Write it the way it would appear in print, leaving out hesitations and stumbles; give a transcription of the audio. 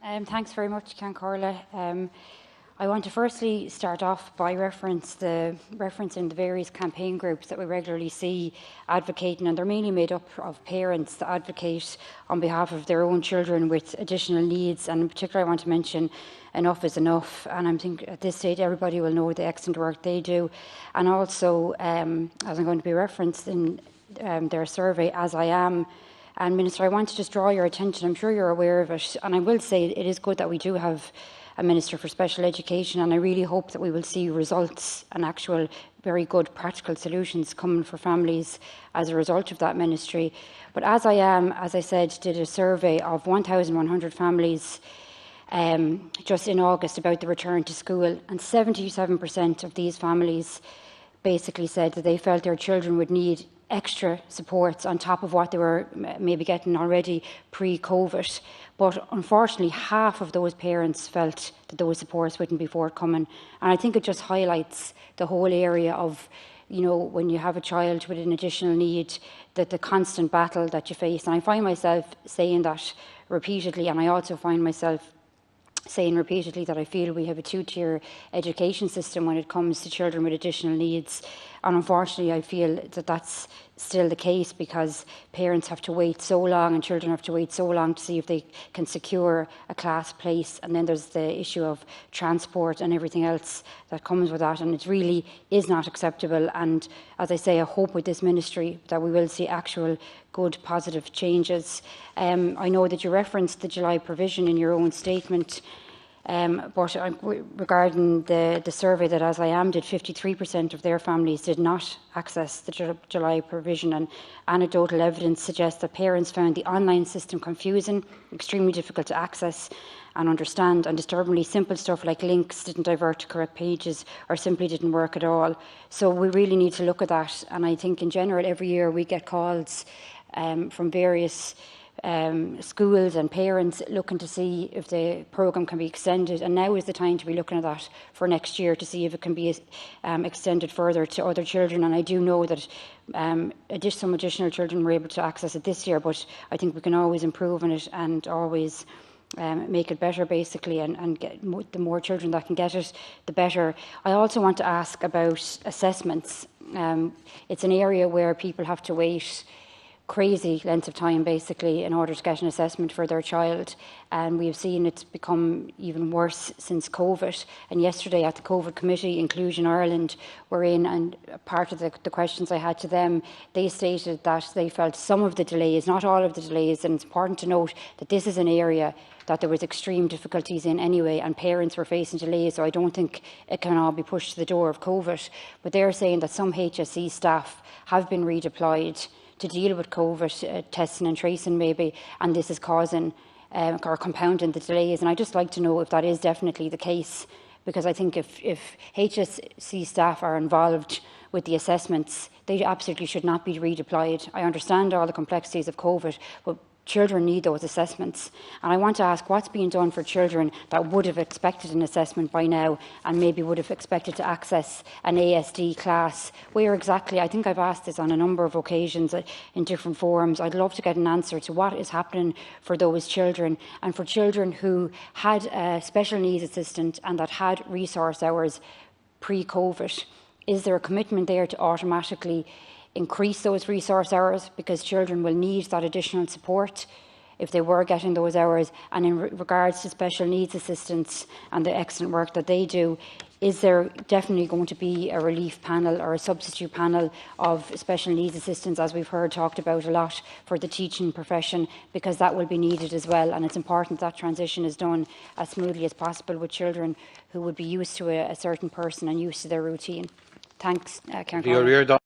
Thanks very much, Corla. I want to firstly start off by referencing the various campaign groups that we regularly see advocating, and they're mainly made up of parents that advocate on behalf of their own children with additional needs. And in particular, I want to mention Enough is Enough, and I think at this stage everybody will know the excellent work they do. And also, as I'm going to be referenced in their survey, As I Am. And Minister, I want to just draw your attention, I'm sure you're aware of it, and I will say it is good that we do have a Minister for Special Education, and I really hope that we will see results and actual very good practical solutions coming for families as a result of that ministry. But As I Am, as I said, did a survey of 1,100 families just in August about the return to school, and 77% of these families basically said that they felt their children would need extra supports on top of what they were maybe getting already pre-COVID. But unfortunately, half of those parents felt that those supports wouldn't be forthcoming. And I think it just highlights the whole area of, you know, when you have a child with an additional need, that the constant battle that you face. And I find myself saying that repeatedly, and I also find myself saying repeatedly that I feel we have a two-tier education system when it comes to children with additional needs. And unfortunately, I feel that that's still the case, because parents have to wait so long and children have to wait so long to see if they can secure a class place. And then there's the issue of transport and everything else that comes with that. And it really is not acceptable. And as I say, I hope with this ministry that we will see actual good, positive changes. I know that you referenced the July provision in your own statement. But regarding the survey that As I Am did, 53% of their families did not access the July provision, and anecdotal evidence suggests that parents found the online system confusing, extremely difficult to access and understand, and disturbingly simple stuff like links didn't divert to correct pages or simply didn't work at all. So we really need to look at that, and I think in general every year we get calls from various schools and parents looking to see if the programme can be extended, and now is the time to be looking at that for next year to see if it can be extended further to other children. And I do know that some additional children were able to access it this year, but I think we can always improve on it and always make it better, basically, and get the more children that can get it, the better. I also want to ask about assessments. It's an area where people have to wait crazy lengths of time, basically, in order to get an assessment for their child. And we've seen it become even worse since COVID. And yesterday at the COVID committee, Inclusion Ireland were in, and part of the questions I had to them, they stated that they felt some of the delays, not all of the delays, and it's important to note that this is an area that there was extreme difficulties in anyway, and parents were facing delays, so I don't think it can all be pushed to the door of COVID. But they're saying that some HSE staff have been redeployed to deal with COVID testing and tracing maybe, and this is causing or compounding the delays. And I'd just like to know if that is definitely the case, because I think if HSC staff are involved with the assessments, they absolutely should not be redeployed. I understand all the complexities of COVID, but children need those assessments. And I want to ask what's being done for children that would have expected an assessment by now and maybe would have expected to access an ASD class. Where exactly? I think I've asked this on a number of occasions in different forums. I'd love to get an answer to what is happening for those children, and for children who had a special needs assistant and that had resource hours pre-COVID. Is there a commitment there to automatically increase those resource hours, because children will need that additional support if they were getting those hours? And in regards to special needs assistants and the excellent work that they do, is there definitely going to be a relief panel or a substitute panel of special needs assistants, as we've heard talked about a lot, for the teaching profession, because that will be needed as well, and it's important that transition is done as smoothly as possible with children who would be used to a certain person and used to their routine. Thanks, Karen.